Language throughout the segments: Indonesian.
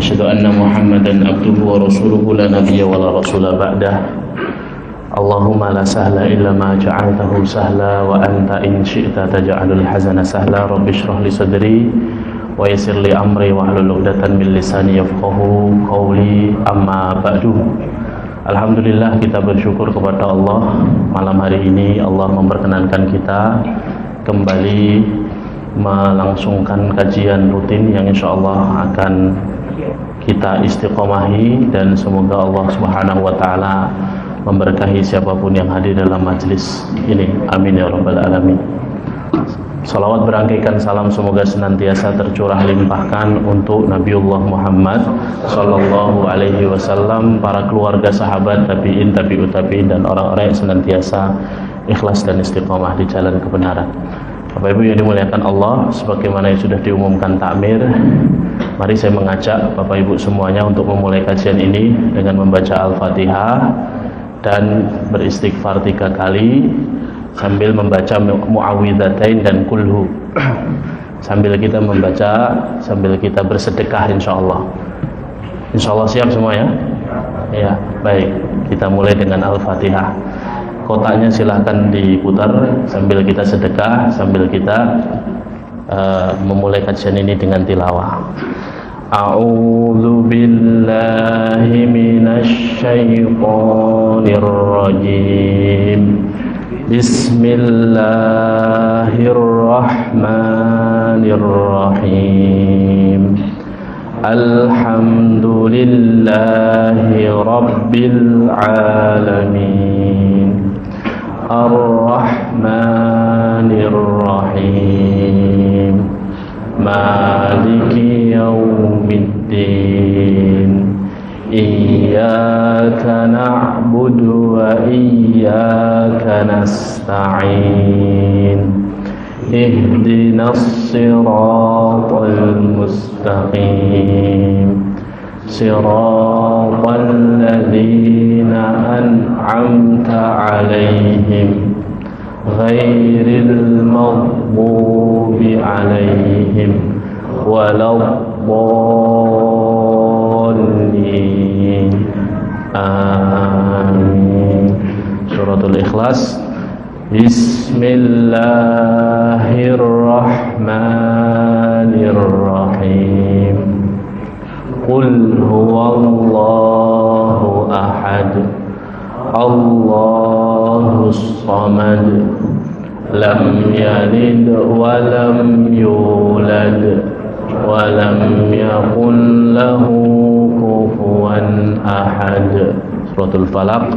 أشهد أن محمدا عبده ورسوله لا نبي ولا رسول بعده اللهم لا سهل إلا ما جعلته سهلا وأنت إن شئت تجعل الحزن سهلا رب اشرح لي صدري ويسر لي أمري واحلل عقدة من لساني yafqahu qawli amma ba'du. Alhamdulillah, kita bersyukur kepada Allah. Malam hari ini Allah memperkenankan kita kembali melangsungkan kajian rutin yang insya Allah akan kita istiqomahi, dan semoga Allah Subhanahu wa Ta'ala memberkahi siapapun yang hadir dalam majelis ini. Amin ya rabbal alamin. Salawat berangkaikan salam semoga senantiasa tercurah limpahkan untuk Nabiullah Muhammad sallallahu alaihi wasallam, para keluarga, sahabat, tabi'in, tabi'ut tabi'in, dan orang-orang yang senantiasa ikhlas dan istiqomah di jalan kebenaran. Bapak Ibu yang dimuliakan Allah, sebagaimana yang sudah diumumkan takmir, mari saya mengajak Bapak Ibu semuanya untuk memulai kajian ini dengan membaca Al-Fatihah dan beristighfar 3 kali sambil membaca muawwidzatain dan kulhu. Sambil kita membaca, sambil kita bersedekah insyaallah. Insyaallah siap semua ya? Ya, baik. Kita mulai dengan Al-Fatihah. Kotaknya silahkan diputar sambil kita sedekah, sambil kita memulai kajian ini dengan tilawah. A'udzu billahi minasy syaithanir rajim. Bismillahirrahmanirrahim. Alhamdulillahi rabbil alamin. Ar-Rahmanir-Rahim. Maliki yaumiddin. Iyyaka na'budu wa iyyaka nasta'in. Ihdinas siratal mustaqim. Siratal ladzina an'amta 'alaihim ghairil maghdubi 'alaihim waladdallin. Amin. Suratul Ikhlas. Bismillahirrahmanirrahim. Qul huwallahu ahad. Allahus samad. Lam yalid wa lam yulad wa lam yakul lahu kufuwan ahad. Suratul Falaq.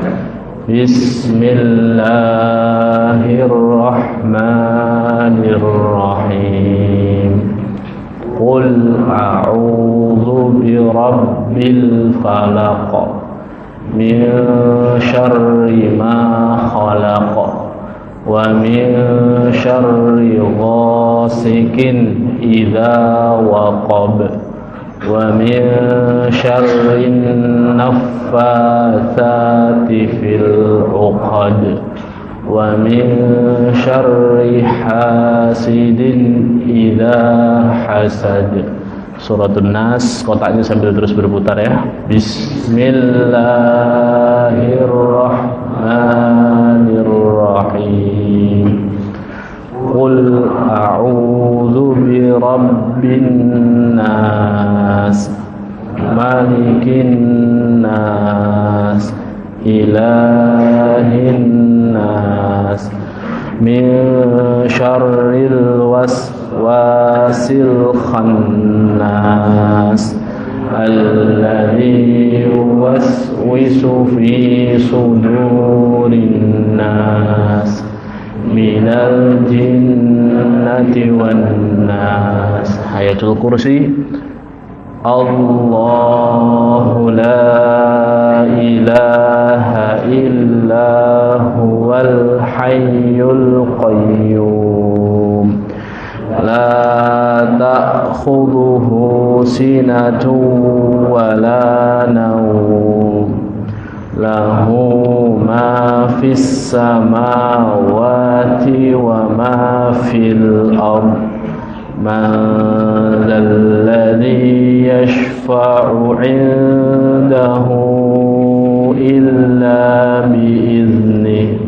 Bismillahirrahmanirrahim. Qul a'udzu birabbil falaq min syarri ma khalaq wa min syarri ghasikin idza waqab wa min syarri naffatsati fil 'uqad wa min syarri hasidin idza hasad. Suratun Nas. Kotaknya sambil terus berputar ya. Bismillahirrahmanirrahim. Qul a'udzu birabbin nas, malikin nas, ilahin nas, min syarril waswasil khannas, alladzi yuwaswisu fi sudurin nas, minal jinnati wan nas. Ayatul Kursi. Allahu la ilaha illa huwal hayyul qayyum. La ta'khudhuhu sinatun wa la nawm. Lahu ma fis samawati wa ma fil ardh. Man dzalladzi yashfa'u yashfa'u 'indahu illa bi'iznihi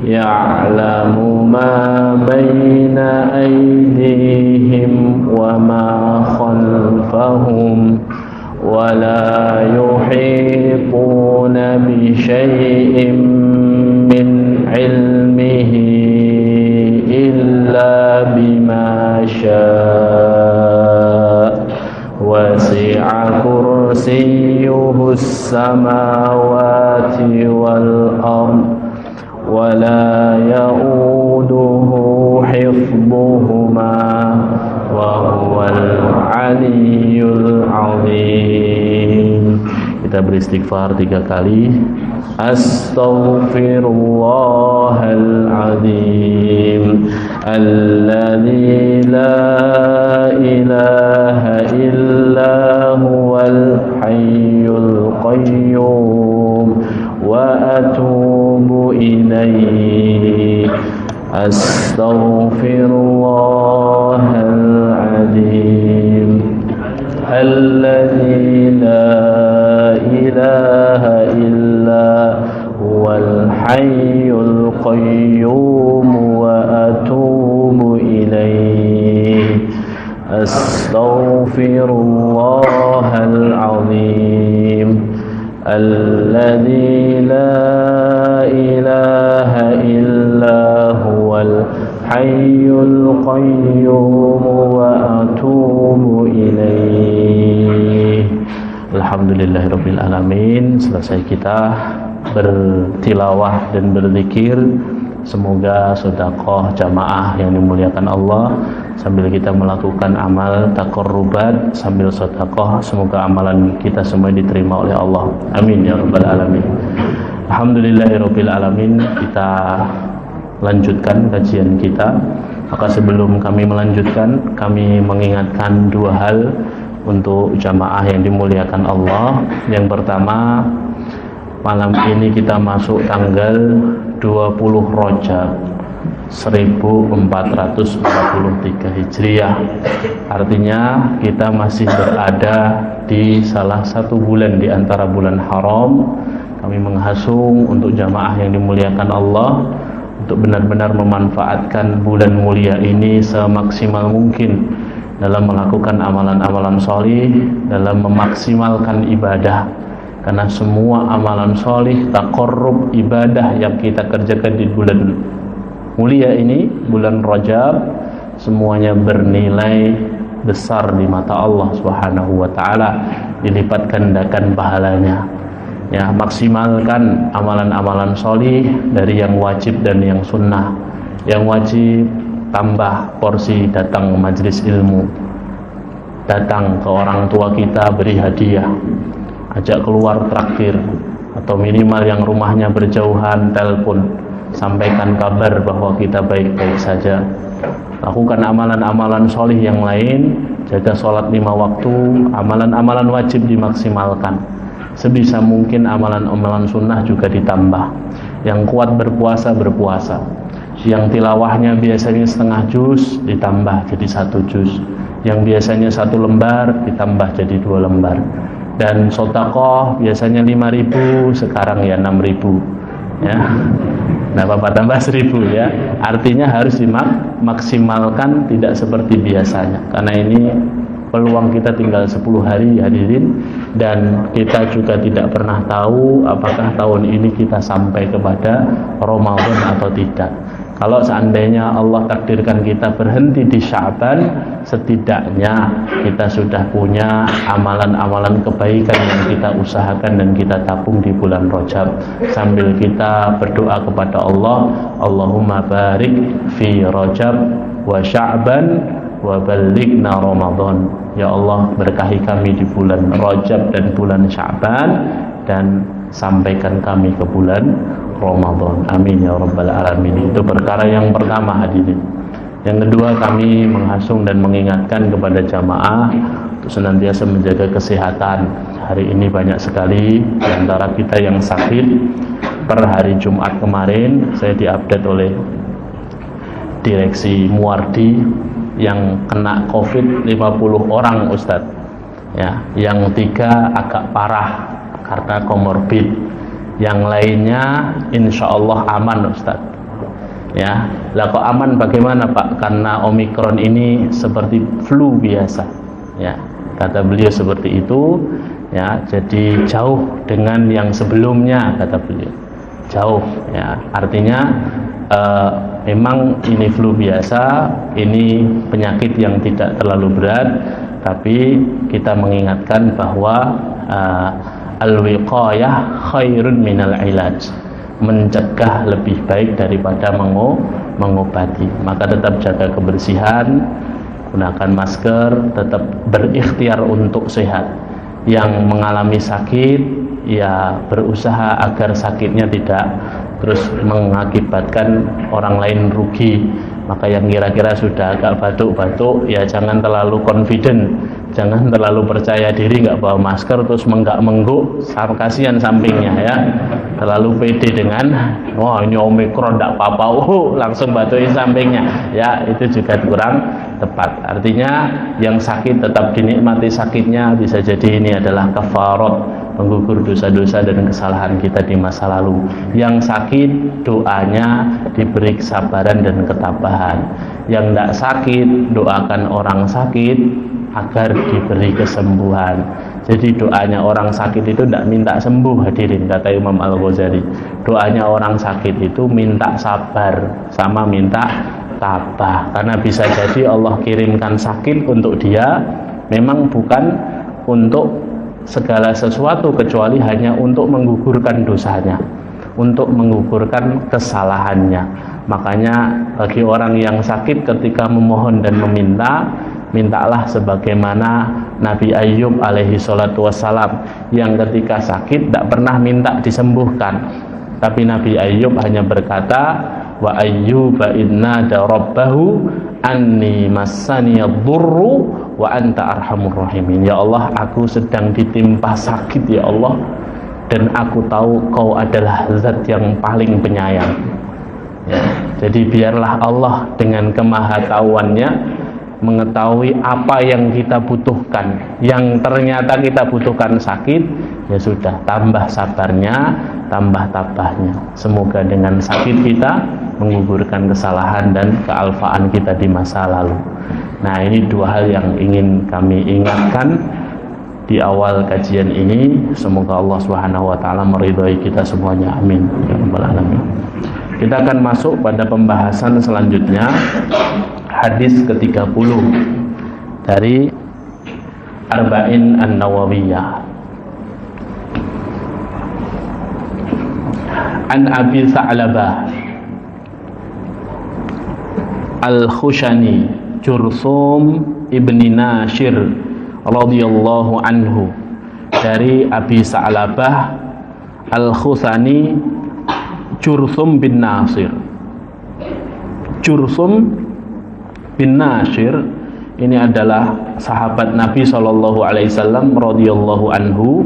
ya'lamu ma baina aydihim wa ma khalfahum wa la yuhituna bi syai'in min ilmihi illa bima syaa wasi'a kursiyyuhu as-samawati wal ardh ولا يؤوده حفظهما وهو العلي العظيم. Kita beristighfar 3 kali. Astaghfirullahal azim alladzi la ilaha illa huwal hayyul qayyum wa atubu ilaihi. Astaghfirullahal azim alladzi la ilaha illa huwal hayyul qayyum wa atubu ilaihi. Astaghfirullahal azim alladzi la ilaha illa huwal hayyul qayyum wa atubu ilaih. Alhamdulillahirabbil alamin. Selesai kita bertilawah dan berzikir. Semoga sedekah jamaah yang dimuliakan Allah sambil kita melakukan amal taqarrubat sambil sedekah, semoga amalan kita semua diterima oleh Allah. Amin ya rabbal alamin. Alhamdulillahirabbil alamin. Kita lanjutkan kajian kita. Maka sebelum kami melanjutkan, kami mengingatkan 2 hal untuk jamaah yang dimuliakan Allah. Yang pertama, malam ini kita masuk tanggal 20 Rajab 1443 Hijriah. Artinya kita masih berada di salah satu bulan di antara bulan haram. Kami menghasung untuk jamaah yang dimuliakan Allah untuk benar-benar memanfaatkan bulan mulia ini semaksimal mungkin dalam melakukan amalan-amalan sholih, dalam memaksimalkan ibadah. Karena semua amalan sholih, taqarrub, ibadah yang kita kerjakan di bulan mulia ini, bulan Rajab, semuanya bernilai besar di mata Allah Subhanahu wa taala, dilipat gandakan pahalanya. Ya, maksimalkan amalan-amalan sholih dari yang wajib dan yang sunnah. Yang wajib tambah porsi, datang majelis ilmu, datang ke orang tua kita beri hadiah, ajak keluar traktir, atau minimal yang rumahnya berjauhan telepon, sampaikan kabar bahwa kita baik-baik saja. Lakukan amalan-amalan sholih yang lain, jaga sholat 5 waktu, amalan-amalan wajib dimaksimalkan. Sebisa mungkin amalan-amalan sunnah juga ditambah. Yang kuat berpuasa, berpuasa. Yang tilawahnya biasanya setengah juz ditambah jadi 1 juz. Yang biasanya 1 lembar ditambah jadi 2 lembar. Dan sedekah biasanya 5.000, sekarang ya 6.000. Ya. Nah, Bapak tambah 1.000 ya. Artinya harus dimaksimalkan, tidak seperti biasanya. Karena ini peluang kita tinggal 10 hari hadirin, dan kita juga tidak pernah tahu apakah tahun ini kita sampai kepada Ramadan atau tidak. Kalau seandainya Allah takdirkan kita berhenti di Sya'ban, setidaknya kita sudah punya amalan-amalan kebaikan yang kita usahakan dan kita tabung di bulan Rajab, sambil kita berdoa kepada Allah, Allahumma barik fi Rajab wa Sya'ban wa balighna Ramadan. Ya Allah, berkahi kami di bulan Rajab dan bulan Sya'ban, dan sampaikan kami ke bulan Ramadan. Amin ya rabbal alamin. Itu perkara yang pertama hadirin. Yang kedua, kami menghasung dan mengingatkan kepada jamaah untuk senantiasa menjaga kesehatan. Hari ini banyak sekali di antara kita yang sakit. Per hari Jumat kemarin saya diupdate oleh direksi Muwardi yang kena COVID 50 orang, Ustadz. ya. Yang 3 agak parah karena komorbid. Yang lainnya insya Allah aman, Ustaz. Ya, lah kok aman bagaimana Pak? Karena Omikron ini seperti flu biasa. Ya, kata beliau seperti itu. Ya, jadi jauh dengan yang sebelumnya, kata beliau. Jauh, ya. Artinya memang ini flu biasa, ini penyakit yang tidak terlalu berat, tapi kita mengingatkan bahwa al-wiqayah khairun minal ilaj. Mencegah lebih baik daripada mengobati. Maka tetap jaga kebersihan, gunakan masker, tetap berikhtiar untuk sehat. Yang mengalami sakit, ya berusaha agar sakitnya tidak terus mengakibatkan orang lain rugi. Maka yang kira-kira sudah agak batuk-batuk, ya jangan terlalu confident, jangan terlalu percaya diri, nggak bawa masker terus menggak-mengguk, kasihan sampingnya ya. Terlalu pede dengan, wah ini Omikron nggak apa-apa, langsung batuin sampingnya, ya itu juga kurang tepat. Artinya yang sakit tetap dinikmati sakitnya, bisa jadi ini adalah kafarat, menggugur dosa-dosa dan kesalahan kita di masa lalu. Yang sakit doanya diberi kesabaran dan ketabahan. Yang tidak sakit doakan orang sakit agar diberi kesembuhan. Jadi doanya orang sakit itu tidak minta sembuh, hadirin, kata Imam Al-Ghazali. Doanya orang sakit itu minta sabar sama minta tabah. Karena bisa jadi Allah kirimkan sakit untuk dia memang bukan untuk segala sesuatu, kecuali hanya untuk menggugurkan dosanya, untuk menggugurkan kesalahannya. Makanya bagi orang yang sakit ketika memohon dan meminta, mintalah sebagaimana Nabi Ayyub alaihi salatu wassalam, yang ketika sakit tidak pernah minta disembuhkan, tapi Nabi Ayyub hanya berkata, wa ayyuba inna da rabbahu anni massaniyadurru wa anta arhamur rahimin. Ya Allah, aku sedang ditimpa sakit ya Allah, dan aku tahu kau adalah zat yang paling penyayang. Ya, jadi biarlah Allah dengan kemahatauannya mengetahui apa yang kita butuhkan. Yang ternyata kita butuhkan sakit, ya sudah, tambah sabarnya, tambah tabahnya. Semoga dengan sakit kita menggugurkan kesalahan dan kealfaan kita di masa lalu. Nah, ini dua hal yang ingin kami ingatkan di awal kajian ini. Semoga Allah Subhanahu wa taala meridhai kita semuanya. Amin ya rabbal alamin. Kita akan masuk pada pembahasan selanjutnya, hadis ke-30 dari Arba'in An-Nawawiyah. An Abi Sa'labah Al-Khushani Jurthum ibni Nashir radhiyallahu anhu, dari Abi Sa'labah Al-Khushani Jurthum bin Nasir. Jurthum bin Nashir ini adalah sahabat Nabi sallallahu alaihi wasallam radhiyallahu anhu,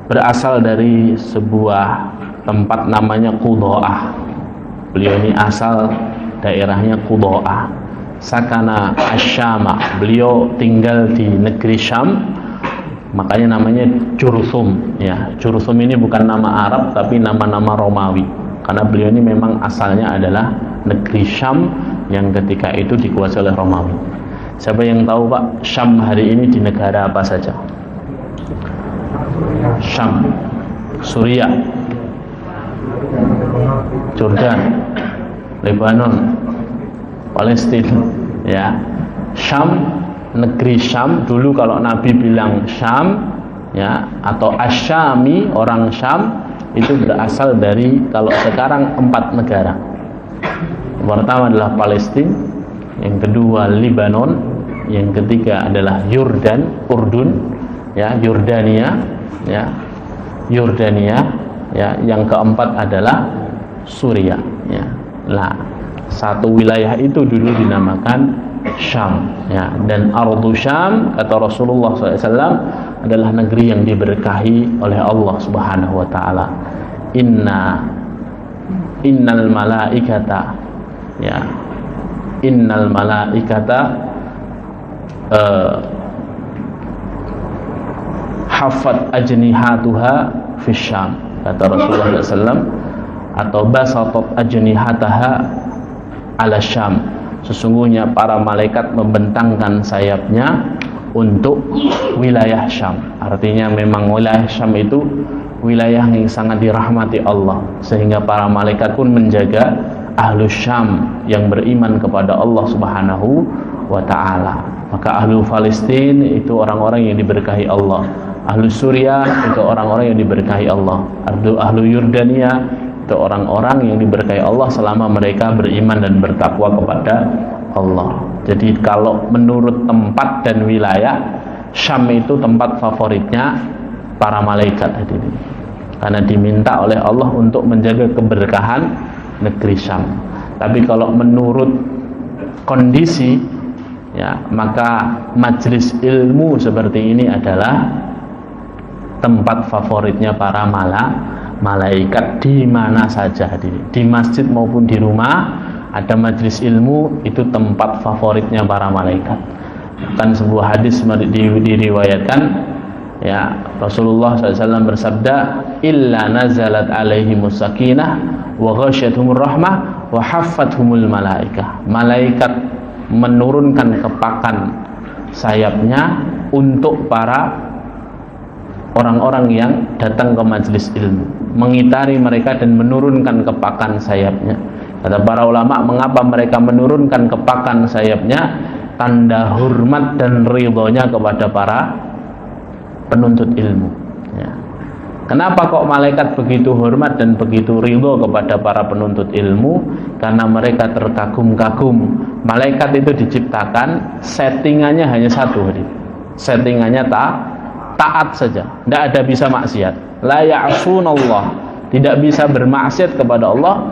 berasal dari sebuah tempat namanya Qudaah. Beliau ini asal daerahnya Qudaah, sakana Asyama, beliau tinggal di negeri Syam, makanya namanya Jurthum. Ya, Jurthum ini bukan nama Arab tapi nama-nama Romawi, karena beliau ini memang asalnya adalah negeri Syam yang ketika itu dikuasai oleh Romawi. Siapa yang tahu Pak, Syam hari ini di negara apa saja? Syam, Suriah, Jordan, Lebanon, Palestina, ya. Syam, negeri Syam. Dulu kalau Nabi bilang Syam, ya, atau Asyami, orang Syam, itu berasal dari, kalau sekarang 4 negara. Yang pertama adalah Palestina, yang kedua Lebanon, yang ketiga adalah Urdun, ya, Yordania, ya, ya, yang keempat adalah Suriah, ya. Nah, satu wilayah itu dulu dinamakan Syam, ya. Dan Ardu Syam, kata Rasulullah SAW, adalah negeri yang diberkahi oleh Allah Subhanahu wa taala. Innal malaikata, ya, innal malaikata haffat ajnihatuha fis Syam, kata Rasulullah SAW, atau basatat ajnihataha ala Syam, sesungguhnya para malaikat membentangkan sayapnya untuk wilayah Syam. Artinya memang wilayah Syam itu wilayah yang sangat dirahmati Allah, sehingga para malaikat pun menjaga ahlus Syam yang beriman kepada Allah Subhanahu wa ta'ala. Maka ahlu Palestina itu orang-orang yang diberkahi Allah, ahlu Suriah itu orang-orang yang diberkahi Allah, ahlu Yordania itu orang-orang yang diberkahi Allah selama mereka beriman dan bertakwa kepada Allah. Jadi kalau menurut tempat dan wilayah, Syam itu tempat favoritnya para malaikat hadirin, karena diminta oleh Allah untuk menjaga keberkahan negeri Syam. Tapi kalau menurut kondisi, ya, maka majelis ilmu seperti ini adalah tempat favoritnya para malaikat di mana saja hadirin. Di masjid maupun di rumah ada majelis ilmu, itu tempat favoritnya para malaikat. Kan sebuah hadis diriwayatkan, ya, Rasulullah SAW bersabda, illa nazalat alaihimus sakinah wa ghasyatuhumur rahmah wa haffathumul malaikah. Malaikat menurunkan kepakan sayapnya untuk para orang-orang yang datang ke majelis ilmu, mengitari mereka dan menurunkan kepakan sayapnya. Kata para ulama, mengapa mereka menurunkan kepakan sayapnya? Tanda hormat dan ridhonya kepada para penuntut ilmu, ya. Kenapa kok malaikat begitu hormat dan begitu ridho kepada para penuntut ilmu? Karena mereka terkagum-kagum. Malaikat itu diciptakan settingannya hanya satu, settingannya taat saja, tidak ada bisa maksiat. La ya'sunallah, tidak bisa bermaksiat kepada Allah,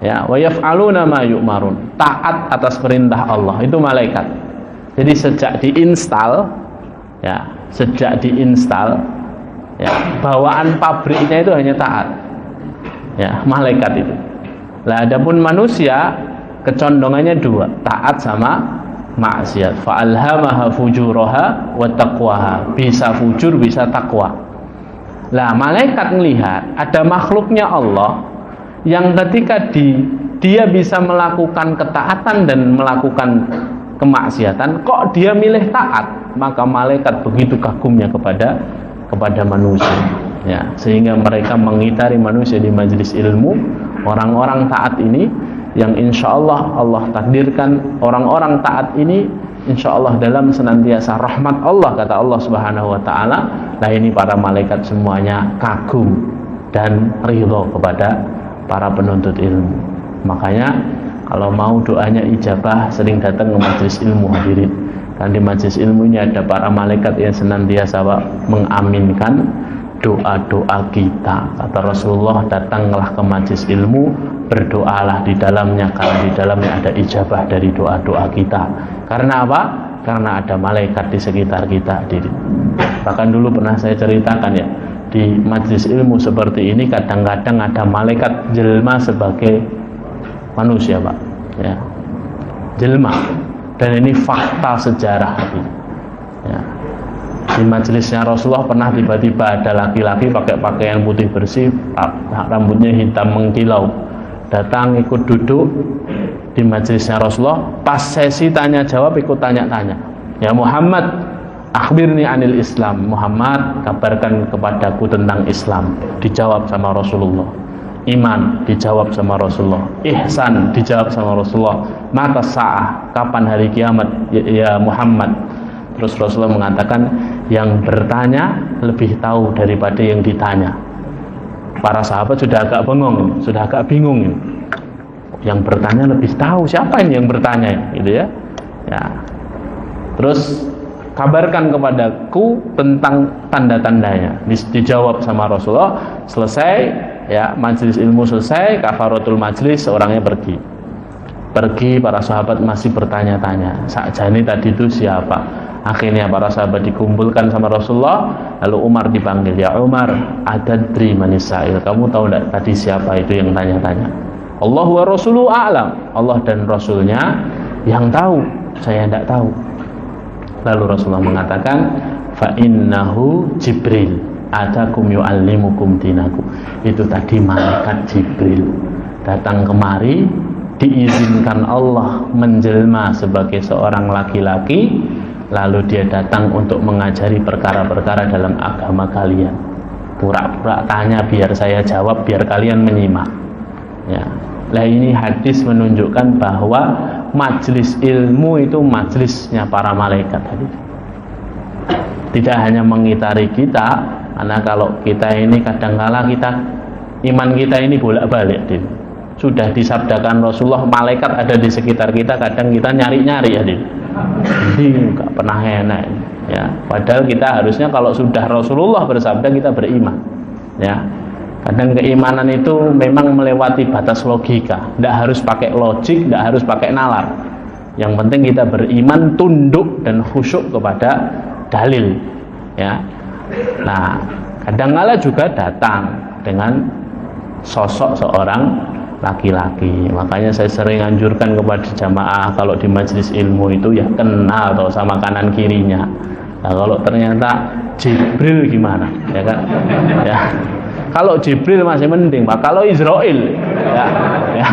ya, wa yaf'aluna ma yu'marun, taat atas perintah Allah, itu malaikat. Jadi sejak diinstal, ya, ya, bawaan pabriknya itu hanya taat, ya, malaikat itu. Lah adapun manusia kecondongannya dua, taat sama maksiat. Fa'alhamaha fujuraha wa taqwaha, bisa fujur bisa takwa. Lah malaikat melihat ada makhluknya Allah yang ketika dia bisa melakukan ketaatan dan melakukan kemaksiatan, kok dia milih taat, maka malaikat begitu kagumnya kepada manusia, ya, sehingga mereka mengitari manusia di majelis ilmu. Orang-orang taat ini yang insya Allah Allah takdirkan, orang-orang taat ini insya Allah dalam senantiasa rahmat Allah, kata Allah Subhanahu wa ta'ala. Nah ini para malaikat semuanya kagum dan ridho kepada para penuntut ilmu. Makanya kalau mau doanya ijabah, sering datang ke majelis ilmu hadirin. Karena di majelis ilmu ini ada para malaikat yang senantiasa mengaminkan doa-doa kita. Kata Rasulullah, datanglah ke majelis ilmu, berdoalah di dalamnya, karena di dalamnya ada ijabah dari doa-doa kita. Karena apa? Karena ada malaikat di sekitar kita hadirin. Bahkan dulu pernah saya ceritakan, ya, di majelis ilmu seperti ini kadang-kadang ada malaikat jelma sebagai manusia, Pak, ya, jelma. Dan ini fakta sejarah, ya. Di majelisnya Rasulullah pernah tiba-tiba ada laki-laki pakai pakaian putih bersih, rambutnya hitam mengkilau, datang ikut duduk di majelisnya Rasulullah. Pas sesi tanya jawab ikut tanya-tanya, ya Muhammad, akhbirni anil Islam, Muhammad kabarkan kepadaku tentang Islam. Dijawab sama Rasulullah. Iman dijawab sama Rasulullah. Ihsan dijawab sama Rasulullah. Mata sa'ah, kapan hari kiamat, ya Muhammad. Terus Rasulullah mengatakan, yang bertanya lebih tahu daripada yang ditanya. Para sahabat sudah agak bingung, yang bertanya lebih tahu, siapa ini yang bertanya, gitu ya. Ya. Terus kabarkan kepadaku tentang tanda-tandanya. Dijawab sama Rasulullah. Selesai, ya, majelis ilmu selesai, kafaratul majelis, orangnya pergi. Para sahabat masih bertanya-tanya, sakjane tadi itu siapa? Akhirnya para sahabat dikumpulkan sama Rasulullah. Lalu Umar dipanggil, ya Umar, adadri manisail, kamu tahu tidak tadi siapa itu yang tanya-tanya? Allah wa rasuluhu a'lam, Allah dan Rasulnya yang tahu, saya tidak tahu. Lalu Rasulullah mengatakan, fa innahu Jibril atakum yu'allimukum dinakum. Itu tadi malaikat Jibril datang kemari, diizinkan Allah menjelma sebagai seorang laki-laki, lalu dia datang untuk mengajari perkara-perkara dalam agama kalian. Pura-pura tanya biar saya jawab, biar kalian menyimak. Ya. Nah, ini hadis menunjukkan bahwa majelis ilmu itu majelisnya para malaikat tadi. Tidak hanya mengitari kita, karena kalau kita ini kadang-kala iman kita ini bolak-balik. Sudah disabdakan Rasulullah, malaikat ada di sekitar kita, kadang kita nyari-nyari ya, jadi nggak pernah enak ya. Padahal kita harusnya kalau sudah Rasulullah bersabda kita beriman ya. Kadang keimanan itu memang melewati batas logika, tidak harus pakai logik, tidak harus pakai nalar. Yang penting kita beriman, tunduk dan khusyuk kepada dalil ya. Nah, kadang-kala juga datang dengan sosok seorang laki-laki. Makanya saya sering anjurkan kepada jamaah kalau di majelis ilmu itu ya kenal atau sama kanan kirinya. Nah, kalau ternyata Jibril gimana ya kan ya, kalau Jibril masih mending Pak, kalau Israel ya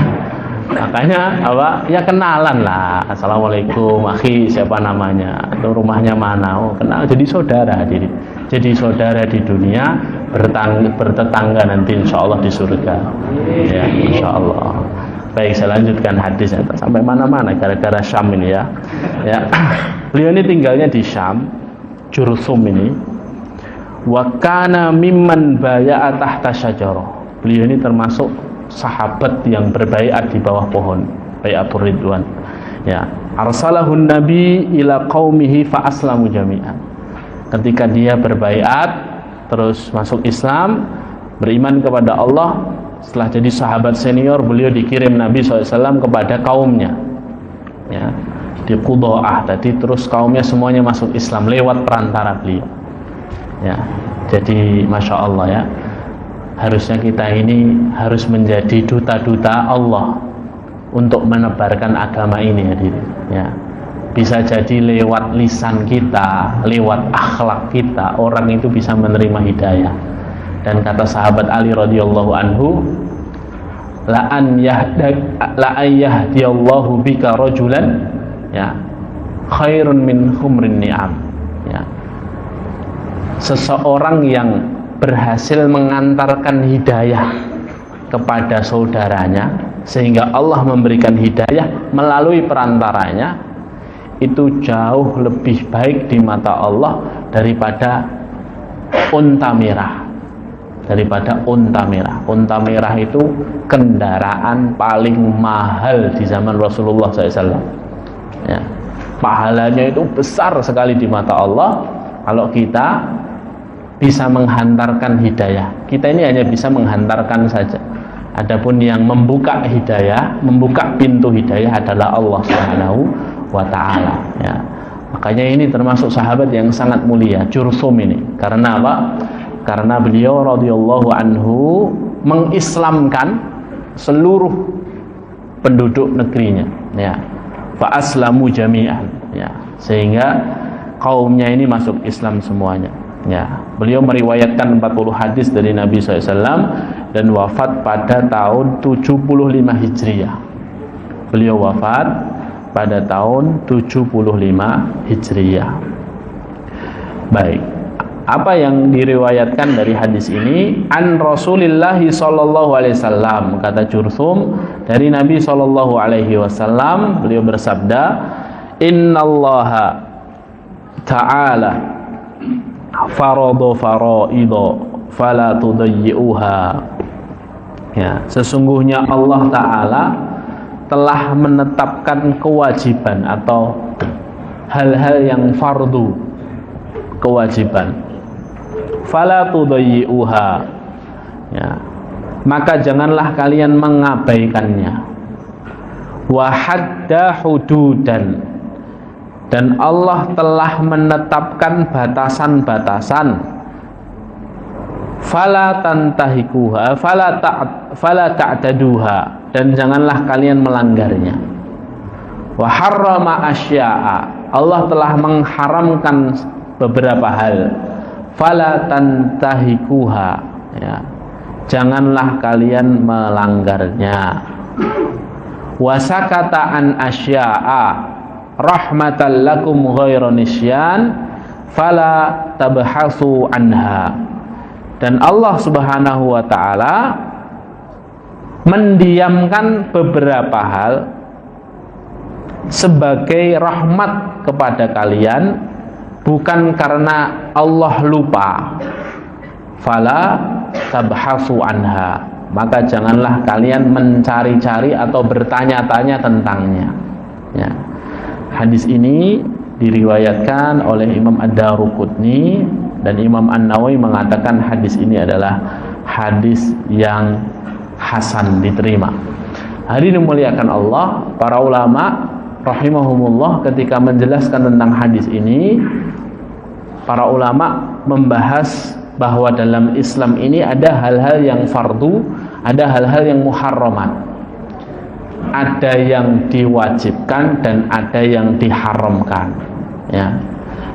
makanya ya kenalan lah. Assalamualaikum akhi, siapa namanya atau rumahnya mana, oh kenal, jadi saudara. Jadi saudara di dunia, bertetangga nanti insya Allah di surga ya, insya Allah. Baik, saya lanjutkan hadisnya sampai mana-mana gara-gara Syam ini ya. Beliau ini tinggalnya di Syam, Jurthum ini. Wa kana mimman baya'a tahta syajarah. Beliau ini termasuk sahabat yang berbaiat di bawah pohon, baiatur ridwan ya. Arsalahun nabi ila qaumihi fa aslamu jami'an. Ketika dia berbaiat terus masuk Islam, beriman kepada Allah, setelah jadi sahabat senior, beliau dikirim Nabi SAW kepada kaumnya ya, di Qudo'ah tadi, terus kaumnya semuanya masuk Islam lewat perantara beliau ya. Jadi Masya Allah ya, harusnya kita ini harus menjadi duta-duta Allah untuk menebarkan agama ini ya. Bisa jadi lewat lisan kita, lewat akhlak kita, orang itu bisa menerima hidayah. Dan kata sahabat Ali radhiyallahu anhu, la an yahdiyallahu bika rajulan ya khairun min humrin ni'am ya. Seseorang yang berhasil mengantarkan hidayah kepada saudaranya sehingga Allah memberikan hidayah melalui perantaranya, itu jauh lebih baik di mata Allah daripada unta merah. Unta merah itu kendaraan paling mahal di zaman Rasulullah SAW ya. Pahalanya itu besar sekali di mata Allah kalau kita bisa menghantarkan hidayah. Kita ini hanya bisa menghantarkan saja. Adapun yang membuka hidayah, membuka pintu hidayah adalah Allah Subhanahu wa ta'ala ya. Makanya ini termasuk sahabat yang sangat mulia, Jurthum ini. Karena apa? Karena beliau radhiyallahu anhu mengislamkan seluruh penduduk negerinya ya. Fa aslamu jami'an ya. Sehingga kaumnya ini masuk Islam semuanya ya. Beliau meriwayatkan 40 hadis dari Nabi SAW dan wafat pada tahun 75 Hijriah. Beliau wafat pada tahun 75 Hijriah. Baik, apa yang diriwayatkan dari hadis ini? An Rasulillah sallallahu alaihi wasallam, kata Jurthum, dari Nabi sallallahu alaihi wasallam, beliau bersabda, innallaha ta'ala farada faraida fala tudayyi'uha ya. Sesungguhnya Allah Ta'ala telah menetapkan kewajiban atau hal-hal yang fardu, kewajiban, fala tudayyi'uha ya, maka janganlah kalian mengabaikannya. Wa hadda hududan, dan Allah telah menetapkan batasan-batasan, fala tantahikuha fala ta'taduha, dan janganlah kalian melanggarnya. Wa harrama asya'a, Allah telah mengharamkan beberapa hal. Fala tantahikuha, ya. Janganlah kalian melanggarnya. Wasakata an asya'a rahmatan lakum ghairu nisyan fala tabhasu anha. Dan Allah Subhanahu wa taala mendiamkan beberapa hal sebagai rahmat kepada kalian, bukan karena Allah lupa. Fala tabhasu anha, maka janganlah kalian mencari-cari atau bertanya-tanya tentangnya, ya. Hadis ini diriwayatkan oleh Imam Ad-Daruqutni, dan Imam An-Nawawi mengatakan hadis ini adalah hadis yang hasan, diterima. Hadirin dimuliakan Allah, para ulama rahimahumullah ketika menjelaskan tentang hadis ini, para ulama membahas bahwa dalam Islam ini ada hal-hal yang fardu, ada hal-hal yang muharramat, ada yang diwajibkan dan ada yang diharamkan, ya.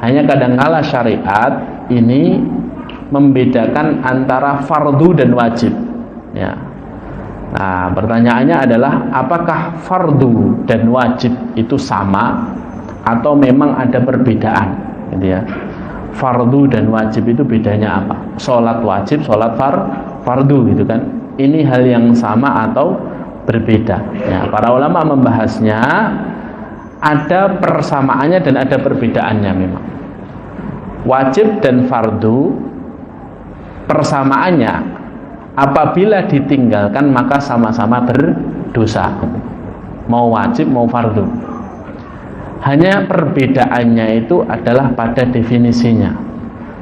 Hanya kadangkala syariat ini membedakan antara fardu dan wajib, ya. Nah, pertanyaannya adalah apakah fardu dan wajib itu sama atau memang ada perbedaan, gitu ya. Fardu dan wajib itu bedanya apa? Sholat wajib, sholat fardu, gitu kan. Ini hal yang sama atau berbeda, ya. Para ulama membahasnya ada persamaannya dan ada perbedaannya memang. Wajib dan fardu persamaannya apabila ditinggalkan maka sama-sama berdosa, mau wajib mau fardu. Hanya perbedaannya itu adalah pada definisinya.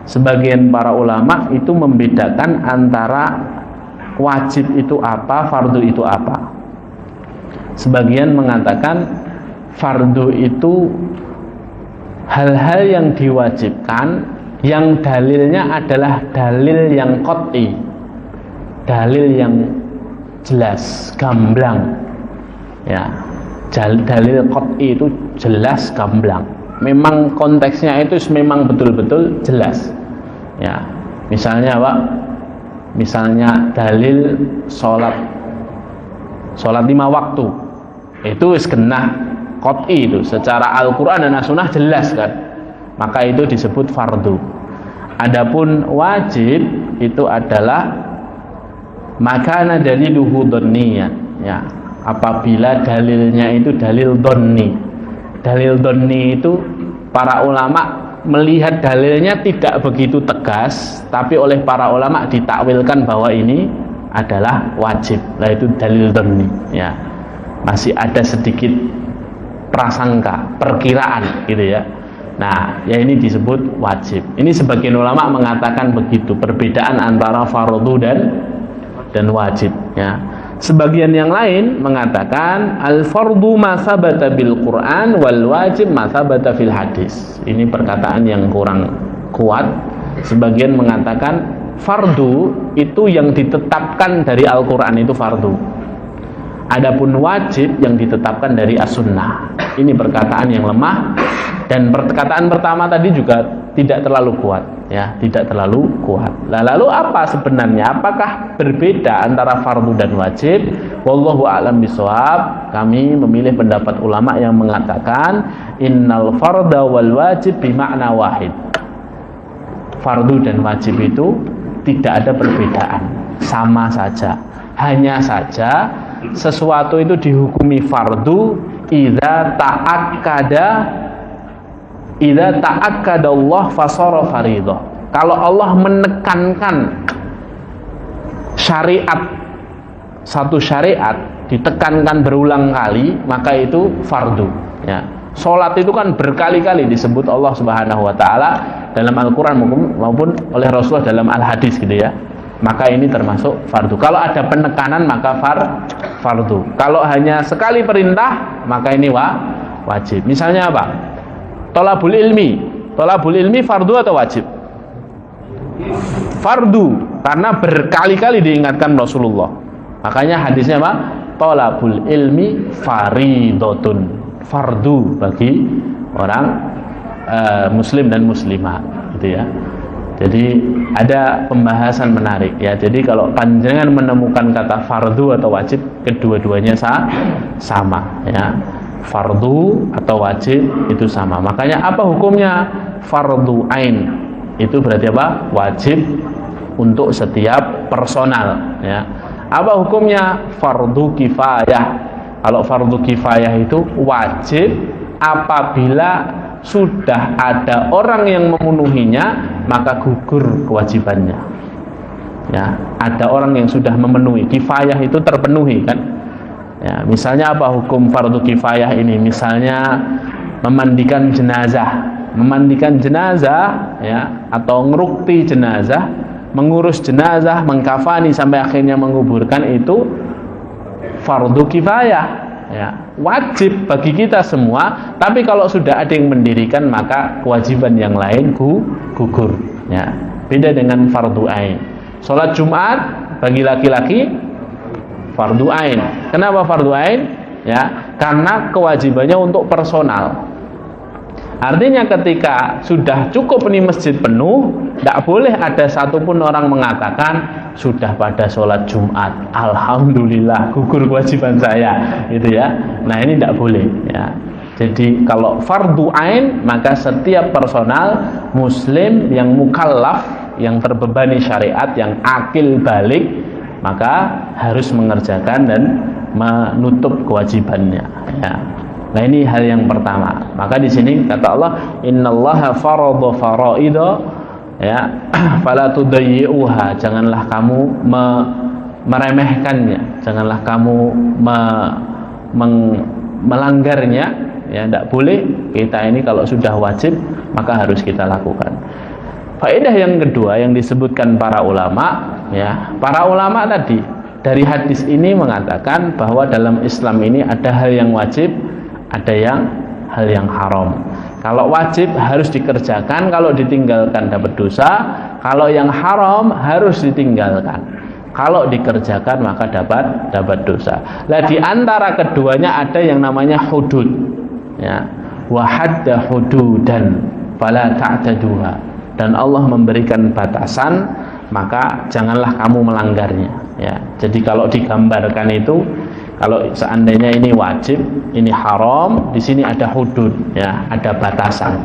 Sebagian para ulama itu membedakan antara wajib itu apa, fardu itu apa. Sebagian mengatakan fardu itu hal-hal yang diwajibkan yang dalilnya adalah dalil yang qat'i, dalil yang jelas, gamblang, ya. Dalil qat'i itu jelas, gamblang. Memang konteksnya itu memang betul-betul jelas, ya. Misalnya apa? Misalnya dalil sholat 5 waktu itu kena qat'i, itu secara Al-Quran dan As-Sunnah jelas kan, maka itu disebut fardu. Adapun wajib itu adalah makana daliluhu dhanniyyan, ya. Apabila dalilnya itu dalil dhonni. Dalil dhonni itu para ulama melihat dalilnya tidak begitu tegas, tapi oleh para ulama ditakwilkan bahwa ini adalah wajib. Nah, itu dalil dhonni, ya. Masih ada sedikit prasangka, perkiraan, gitu ya. Nah, ya ini disebut wajib. Ini sebagian ulama mengatakan begitu, perbedaan antara fardu dan wajib, ya. Sebagian yang lain mengatakan al-fardu ma sabata bil Quran wal wajib ma sabata fil hadis. Ini perkataan yang kurang kuat. Sebagian mengatakan fardu itu yang ditetapkan dari Al-Quran itu fardu. Adapun wajib yang ditetapkan dari As-Sunnah. Ini perkataan yang lemah, dan perkataan pertama tadi juga tidak terlalu kuat, ya, tidak terlalu kuat. Nah, lalu apa sebenarnya? Apakah berbeda antara fardu dan wajib? Wallahu a'lam bishawab. Kami memilih pendapat ulama yang mengatakan innal farda wal wajib bimakna wahid. Fardu dan wajib itu tidak ada perbedaan, sama saja. Hanya saja sesuatu itu dihukumi fardu idza ta'akkada Allah fasara faridah. Kalau Allah menekankan satu syariat ditekankan berulang kali, maka itu fardu, ya. Salat itu kan berkali-kali disebut Allah Subhanahu wa taala dalam Al-Qur'an maupun oleh Rasulullah dalam Al-Hadis, gitu ya. Maka ini termasuk fardu. Kalau ada penekanan maka fardu. Kalau hanya sekali perintah maka ini wajib. Misalnya apa? Thalabul ilmi fardu atau wajib? Fardu, karena berkali-kali diingatkan Rasulullah. Makanya hadisnya apa? Thalabul ilmi faridotun, fardu bagi orang muslim dan muslimat gitu ya. Jadi ada pembahasan menarik ya. Jadi kalau panjenengan menemukan kata fardu atau wajib, kedua-duanya sama ya. Fardu atau wajib itu sama. Makanya apa hukumnya fardu ain? Itu berarti apa? Wajib untuk setiap personal ya. Apa hukumnya fardu kifayah? Kalau fardu kifayah itu wajib apabila sudah ada orang yang memenuhinya, maka gugur kewajibannya ya. Ada orang yang sudah memenuhi, kifayah itu terpenuhi kan ya. Misalnya apa hukum fardu kifayah ini? Misalnya memandikan jenazah ya, atau ngerukti jenazah, mengurus jenazah, mengkafani sampai akhirnya menguburkan, itu fardu kifayah ya, wajib bagi kita semua. Tapi kalau sudah ada yang mendirikan, maka kewajiban yang lain gugur ya. Beda dengan fardu ain. Salat Jumat bagi laki-laki fardu ain. Kenapa fardu ain? Ya, karena kewajibannya untuk personal. Artinya ketika sudah cukup ini masjid penuh, tidak boleh ada satupun orang mengatakan sudah pada sholat Jumat, alhamdulillah gugur kewajiban saya, gitu ya. Nah ini tidak boleh ya. Jadi kalau fardu ain, maka setiap personal muslim yang mukallaf, yang terbebani syariat, yang akil balik, maka harus mengerjakan dan menutup kewajibannya ya. Nah ini hal yang pertama. Maka di sini kata Allah, innallaha farada faraida ya, fala tudayyi'uha. Janganlah kamu meremehkannya, janganlah kamu melanggarnya ya. Tidak boleh. Kita ini kalau sudah wajib, maka harus kita lakukan. Faedah yang kedua yang disebutkan para ulama ya, para ulama tadi dari hadis ini mengatakan bahwa dalam Islam ini ada hal yang wajib, ada hal yang haram. Kalau wajib harus dikerjakan, kalau ditinggalkan dapat dosa. Kalau yang haram harus ditinggalkan, kalau dikerjakan maka dapat dosa. Nah di antara keduanya ada yang namanya hudud ya, wa hadda hududan fala ta'taduha. Dan Allah memberikan batasan, maka janganlah kamu melanggarnya ya. Jadi kalau digambarkan itu, kalau seandainya ini wajib, ini haram, di sini ada hudud ya, ada batasan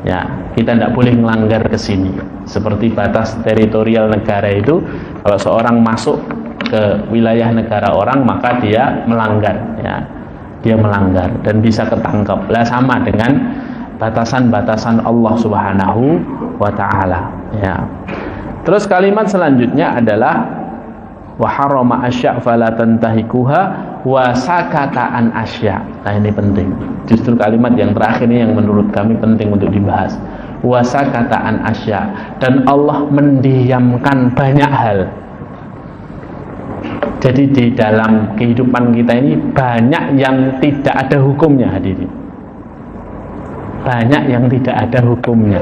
ya. Kita tidak boleh melanggar ke sini. Seperti batas teritorial negara itu, kalau seorang masuk ke wilayah negara orang, maka dia melanggar ya. Dia melanggar dan bisa ketangkap. Lah sama dengan batasan-batasan Allah Subhanahu wa taala ya. Terus kalimat selanjutnya adalah wa harama asya' fala tantahikuha wa sakata an asya'. Nah ini penting. Justru kalimat yang terakhir ini yang menurut kami penting untuk dibahas. Wa sakata an asya', dan Allah mendiamkan banyak hal. Jadi di dalam kehidupan kita ini banyak yang tidak ada hukumnya, hadirin. Banyak yang tidak ada hukumnya.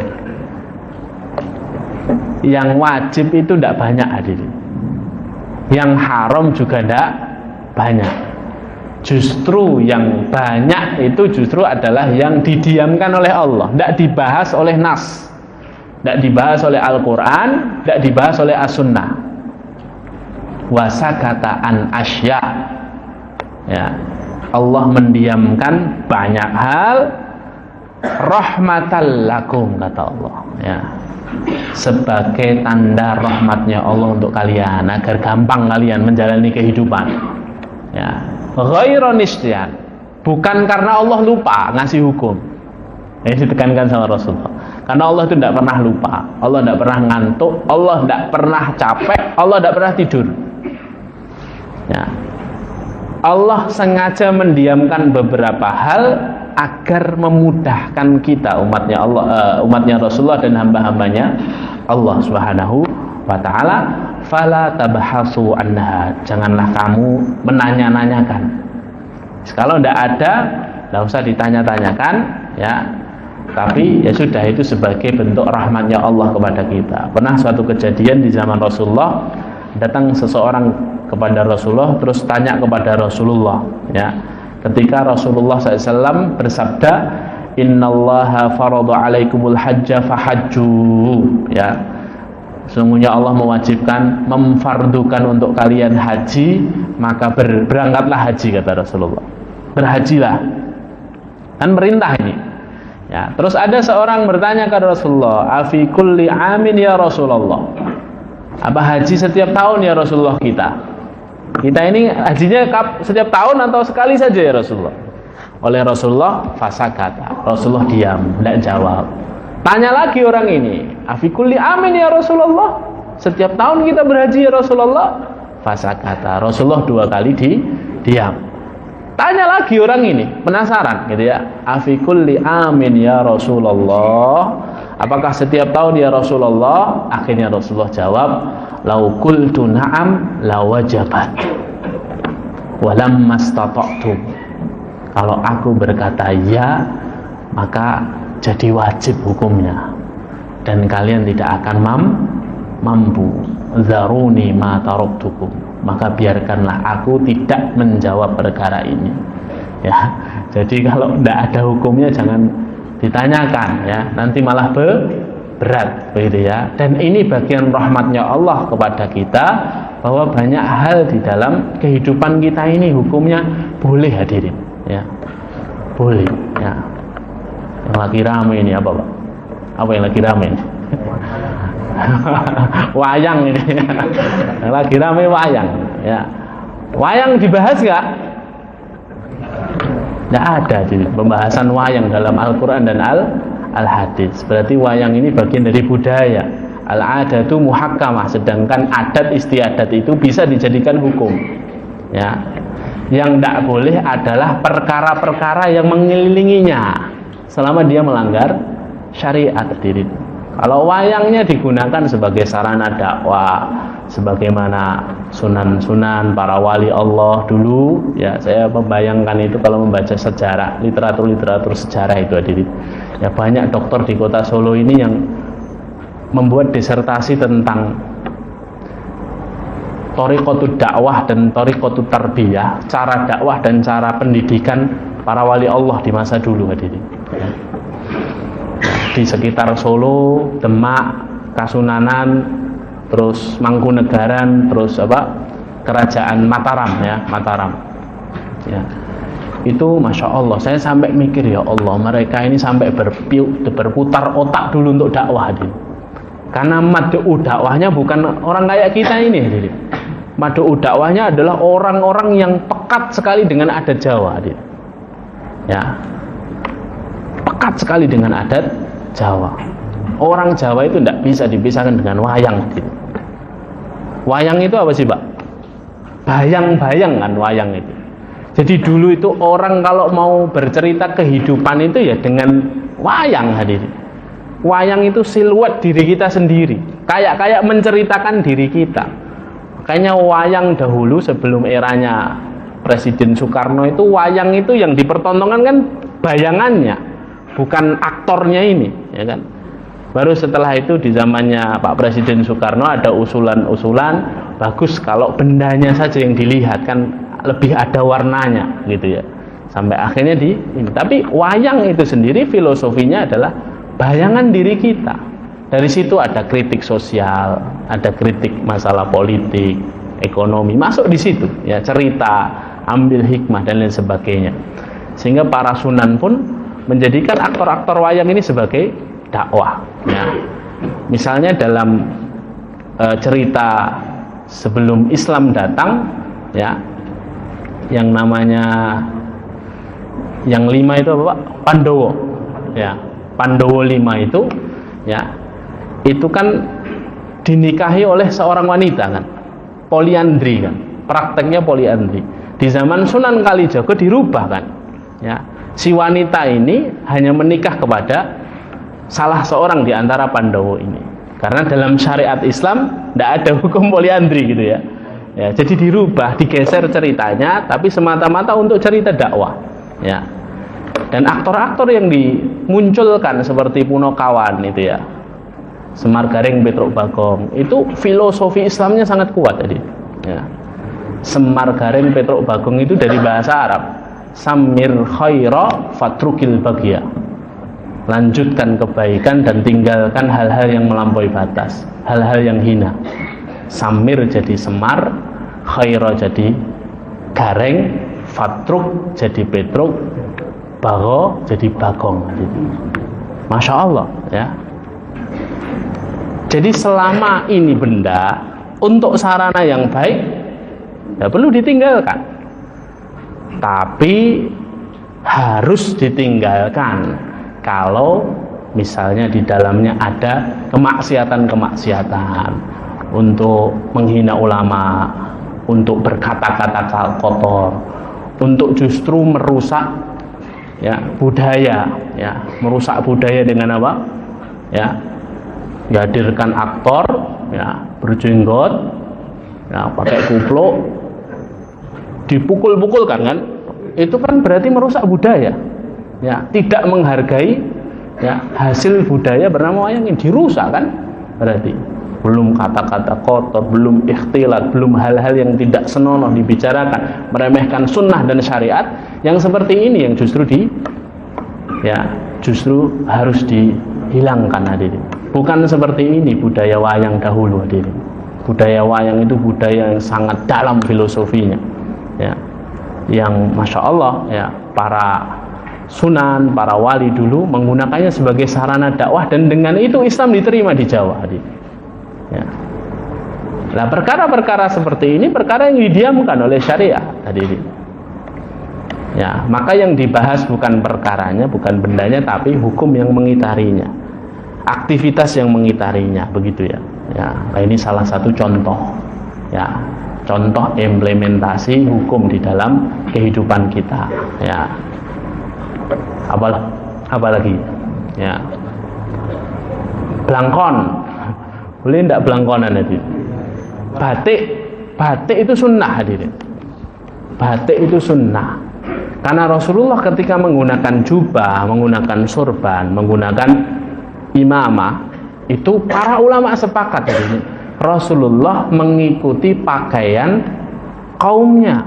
Yang wajib itu tidak banyak, hadirin. Yang haram juga tidak banyak. Justru yang banyak itu justru adalah yang didiamkan oleh Allah, tidak dibahas oleh nas, tidak dibahas oleh Al-Quran, tidak dibahas oleh As-Sunnah. Wasakata an asya ya, Allah mendiamkan banyak hal rahmatal lakum, kata Allah ya, sebagai tanda rahmatnya Allah untuk kalian, agar gampang kalian menjalani kehidupan ya. Ghairon nisyan, bukan karena Allah lupa ngasih hukum. Ini ditekankan sama Rasulullah. Karena Allah itu tidak pernah lupa, Allah tidak pernah ngantuk, Allah tidak pernah capek, Allah tidak pernah tidur ya. Allah sengaja mendiamkan beberapa hal agar memudahkan kita, umatnya Allah, umatnya Rasulullah dan hamba-hambanya Allah Subhanahu wa ta'ala. Fala tabhasu anha, janganlah kamu menanya-nanyakan. Kalau tidak ada, tidak usah ditanya-tanyakan ya. Tapi ya sudah, itu sebagai bentuk rahmatnya Allah kepada kita. Pernah suatu kejadian di zaman Rasulullah, datang seseorang kepada Rasulullah terus tanya kepada Rasulullah ya. Ketika Rasulullah SAW bersabda, innallaha farada 'alaikumul hajja fahajju, ya. Sesungguhnya Allah mewajibkan, memfardukan untuk kalian haji, maka berangkatlah haji, kata Rasulullah. Berhajilah. Kan perintah ini. Ya, terus ada seorang bertanya kepada Rasulullah, "Afi kulli amin ya Rasulullah?" Apa haji setiap tahun ya Rasulullah kita? Kita ini hajinya setiap tahun atau sekali saja ya Rasulullah? Oleh Rasulullah fasakata. Rasulullah diam, tidak jawab. Tanya lagi orang ini, "Afi kulli amin ya Rasulullah? Setiap tahun kita berhaji ya Rasulullah?" Fasakata. Rasulullah 2 kali diam. Tanya lagi orang ini, penasaran gitu ya. "Afi kulli amin ya Rasulullah? Apakah setiap tahun ya Rasulullah?" Akhirnya Rasulullah jawab, "Lau qultu na'am la wajabat. Walam mastata'tu." Kalau aku berkata ya, maka jadi wajib hukumnya, dan kalian tidak akan mampu. Zaruni ma taraktukum, maka biarkanlah aku tidak menjawab perkara ini, ya. Jadi kalau tidak ada hukumnya jangan ditanyakan, ya, nanti malah berat, begitu ya. Dan ini bagian rahmatnya Allah kepada kita, bahwa banyak hal di dalam kehidupan kita ini hukumnya boleh, hadirin, ya, boleh, ya. Yang lagi rame ini apa, Pak? Apa yang lagi rame ini? Wayang ini. Yang lagi rame wayang, ya. Wayang dibahas nggak? Nggak ada di pembahasan wayang dalam Al-Quran dan Al-Hadis. Berarti wayang ini bagian dari budaya. Al-adatu muhakkamah, sedangkan adat istiadat itu bisa dijadikan hukum, ya. Yang tidak boleh adalah perkara-perkara yang mengelilinginya, selama dia melanggar syariat, hadirin. Kalau wayangnya digunakan sebagai sarana dakwah, sebagaimana sunan-sunan para wali Allah dulu, ya, saya membayangkan itu kalau membaca sejarah, literatur sejarah itu, hadirin. Ya, banyak dokter di kota Solo ini yang membuat disertasi tentang thariqatud dakwah dan thariqatut tarbiyah, cara dakwah dan cara pendidikan para wali Allah di masa dulu, hadirin. Di sekitar Solo, Demak, Kasunanan, terus Mangkunegaran, terus Kerajaan Mataram, ya, Mataram. Ya. Itu Masya Allah, saya sampai mikir, ya Allah, mereka ini sampai berputar otak dulu untuk dakwah, hadirin. Karena mad'u dakwahnya bukan orang kayak kita ini, hadirin. Mad'u dakwahnya adalah orang-orang yang pekat sekali dengan adat Jawa, hadirin. Ya. Pekat sekali dengan adat Jawa. Orang Jawa itu tidak bisa dipisahkan dengan wayang, hadirin. Wayang itu apa sih, Pak? Bayang-bayang kan wayang itu. Jadi dulu itu orang kalau mau bercerita kehidupan itu ya dengan wayang, hadirin. Wayang itu siluet diri kita sendiri, kayak menceritakan diri kita. Makanya wayang dahulu sebelum eranya Presiden Soekarno itu, wayang itu yang dipertontonkan kan bayangannya, bukan aktornya ini, ya kan. Baru setelah itu di zamannya Pak Presiden Soekarno ada usulan-usulan, bagus kalau bendanya saja yang dilihat, kan lebih ada warnanya gitu ya. Sampai akhirnya ini. Tapi wayang itu sendiri filosofinya adalah bayangan diri kita. Dari situ ada kritik sosial, ada kritik masalah politik, ekonomi, masuk di situ ya, cerita, ambil hikmah dan lain sebagainya. Sehingga para sunan pun menjadikan aktor-aktor wayang ini sebagai dakwah ya. Misalnya dalam cerita sebelum Islam datang ya, yang namanya yang 5 itu apa, Pak? Pandowo ya. Pandowo 5 itu ya, itu kan dinikahi oleh seorang wanita kan, poliandri kan, prakteknya poliandri. Di zaman Sunan Kalijaga dirubah kan ya, si wanita ini hanya menikah kepada salah seorang di antara Pandowo ini, karena dalam syariat Islam tidak ada hukum poliandri gitu ya. Ya, jadi dirubah, digeser ceritanya, tapi semata-mata untuk cerita dakwah ya. Dan aktor-aktor yang dimunculkan seperti Punokawan itu ya, Semar Gareng Petruk Bagong, itu filosofi Islamnya sangat kuat tadi ya. Semar Gareng Petruk Bagong itu dari bahasa Arab, Samir khaira fatrukil bagya, lanjutkan kebaikan dan tinggalkan hal-hal yang melampaui batas, hal-hal yang hina. Samir jadi semar, khaira jadi gareng, fatruk jadi petruk, bago jadi bagong. Masya Allah ya. Jadi selama ini benda untuk sarana yang baik, tidak perlu ditinggalkan, tapi harus ditinggalkan kalau misalnya di dalamnya ada kemaksiatan-kemaksiatan, untuk menghina ulama, untuk berkata-kata kotor, untuk justru merusak ya budaya, ya merusak budaya dengan apa? Ya, dihadirkan aktor ya berjenggot, ya pakai kupluk, dipukul-pukulkan kan? Itu kan berarti merusak budaya, ya tidak menghargai ya hasil budaya bernama wayang ini, dirusak kan? Berarti belum kata-kata kotor, belum ikhtilat, belum hal-hal yang tidak senonoh dibicarakan, meremehkan sunnah dan syariat. Yang seperti ini yang justru harus dihilangkan hadirin. Bukan seperti ini budaya wayang dahulu hadirin. Budaya wayang itu budaya yang sangat dalam filosofinya, ya, yang masya Allah ya para sunan, para wali dulu menggunakannya sebagai sarana dakwah, dan dengan itu Islam diterima di Jawa hadirin. Ya. Nah, perkara-perkara seperti ini perkara yang didiamkan oleh syariat hadirin. Ya, maka yang dibahas bukan perkaranya, bukan bendanya, tapi hukum yang mengitarinya, aktivitas yang mengitarinya, begitu ya. Ya, nah ini salah satu contoh, ya, contoh implementasi hukum di dalam kehidupan kita. Ya, apalagi, ya, blangkon, boleh tidak blangkonan hadirin? Batik itu sunnah hadirin. Batik itu sunnah. Karena Rasulullah ketika menggunakan jubah, menggunakan surban, menggunakan imamah, itu para ulama sepakat hadirin. Rasulullah mengikuti pakaian kaumnya.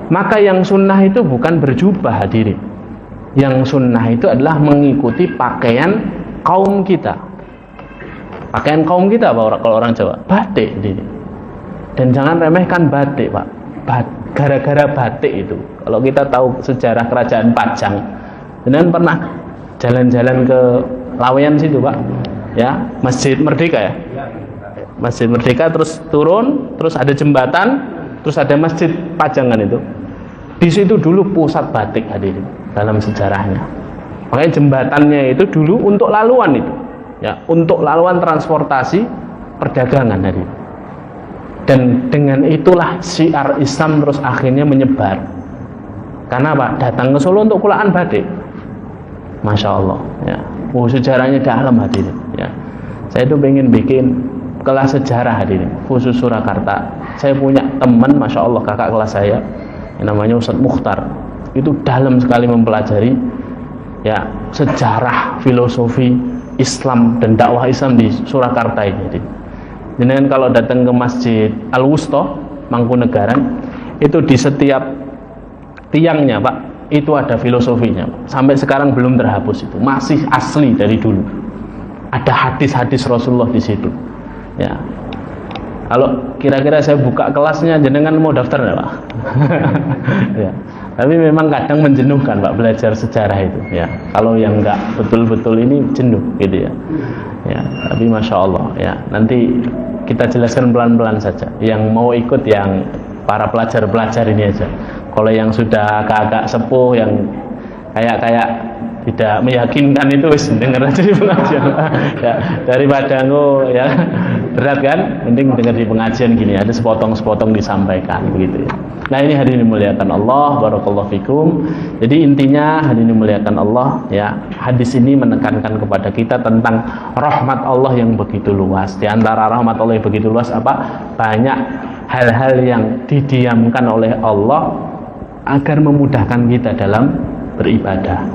Maka yang sunnah itu bukan berjubah hadirin. Yang sunnah itu adalah mengikuti pakaian kaum kita. Pakaian kaum kita apa kalau orang Jawa? Batik hadirin. Dan jangan remehkan batik, Pak. Gara-gara batik itu, kalau kita tahu sejarah kerajaan Pajang, dan pernah jalan-jalan ke Laweyan situ, Pak, ya, Masjid Merdeka ya, Masjid Merdeka, terus turun, terus ada jembatan, terus ada Masjid Pajangan itu. Di situ dulu pusat batik hadirin dalam sejarahnya. Makanya jembatannya itu dulu untuk laluan itu, ya, untuk laluan transportasi perdagangan hadirin. Dan dengan itulah syiar Islam terus akhirnya menyebar. Karena apa? Datang ke Solo untuk kulaan batik. Masya Allah ya. Sejarahnya dalam hadirin ya. Saya itu pengen bikin kelas sejarah hadirin, khusus Surakarta. Saya punya teman, Masya Allah, kakak kelas saya yang namanya Ustadz Mukhtar. Itu dalam sekali mempelajari ya sejarah, filosofi Islam dan dakwah Islam di Surakarta ini hadirin. Jadi kalau datang ke Masjid Al-Wusta Mangkunegaran, itu di setiap tiangnya, Pak, itu ada filosofinya, Pak. Sampai sekarang belum terhapus, itu masih asli dari dulu. Ada hadis-hadis Rasulullah di situ. Ya. Kalau kira-kira saya buka kelasnya, jenengan mau daftar nggak, Pak? Ya. Tapi memang kadang menjenuhkan, Pak, belajar sejarah itu. Ya. Kalau yang nggak betul-betul ini jenuh, gitu ya. Ya. Tapi Masya Allah, ya. Nanti kita jelaskan pelan-pelan saja. Yang mau ikut yang para pelajar-pelajar ini aja. Kalau yang sudah agak-agak sepuh, yang kayak tidak meyakinkan itu wis dengar aja di pengajian. Ya, daripada ya berat kan, mending dengar di pengajian gini, ada sepotong-sepotong disampaikan begitu ya. Nah, ini hadirin dimuliakan Allah, barakallahu fikum. Jadi intinya hadirin dimuliakan Allah ya, hadis ini menekankan kepada kita tentang rahmat Allah yang begitu luas. Di antara rahmat Allah yang begitu luas apa? Banyak hal-hal yang didiamkan oleh Allah agar memudahkan kita dalam beribadah,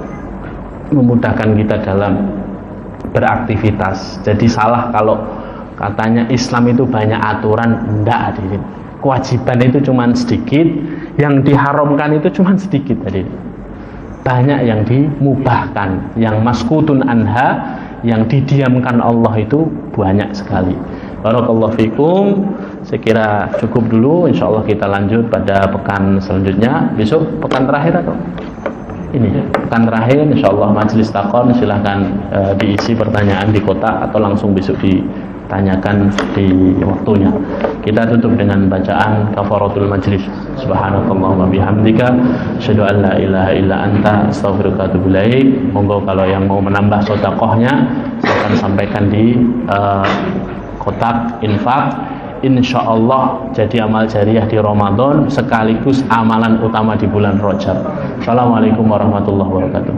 memudahkan kita dalam beraktivitas. Jadi salah kalau katanya Islam itu banyak aturan. Enggak hadirin. Kewajiban itu cuma sedikit, yang diharamkan itu cuma sedikit hadirin. banyak yang dimubahkan, yang maskutun anha, yang didiamkan Allah itu banyak sekali. Barakallahu fikum. Saya kira cukup dulu, insyaallah kita lanjut pada pekan selanjutnya. Besok pekan terakhir atau ini pekan terakhir, insyaallah majelis takon silahkan diisi pertanyaan di kotak atau langsung besok ditanyakan di waktunya. Kita tutup dengan bacaan kafaratul majlis. Subhanakallahumma bihamdika asyhadu an la ilaha illa anta astaghfiruka wa atubu ilaik. Monggo kalau yang mau menambah sedekahnya saya akan sampaikan di kotak infak, insyaallah jadi amal jariah di Ramadan sekaligus amalan utama di bulan Rajab. Assalamualaikum warahmatullahi wabarakatuh.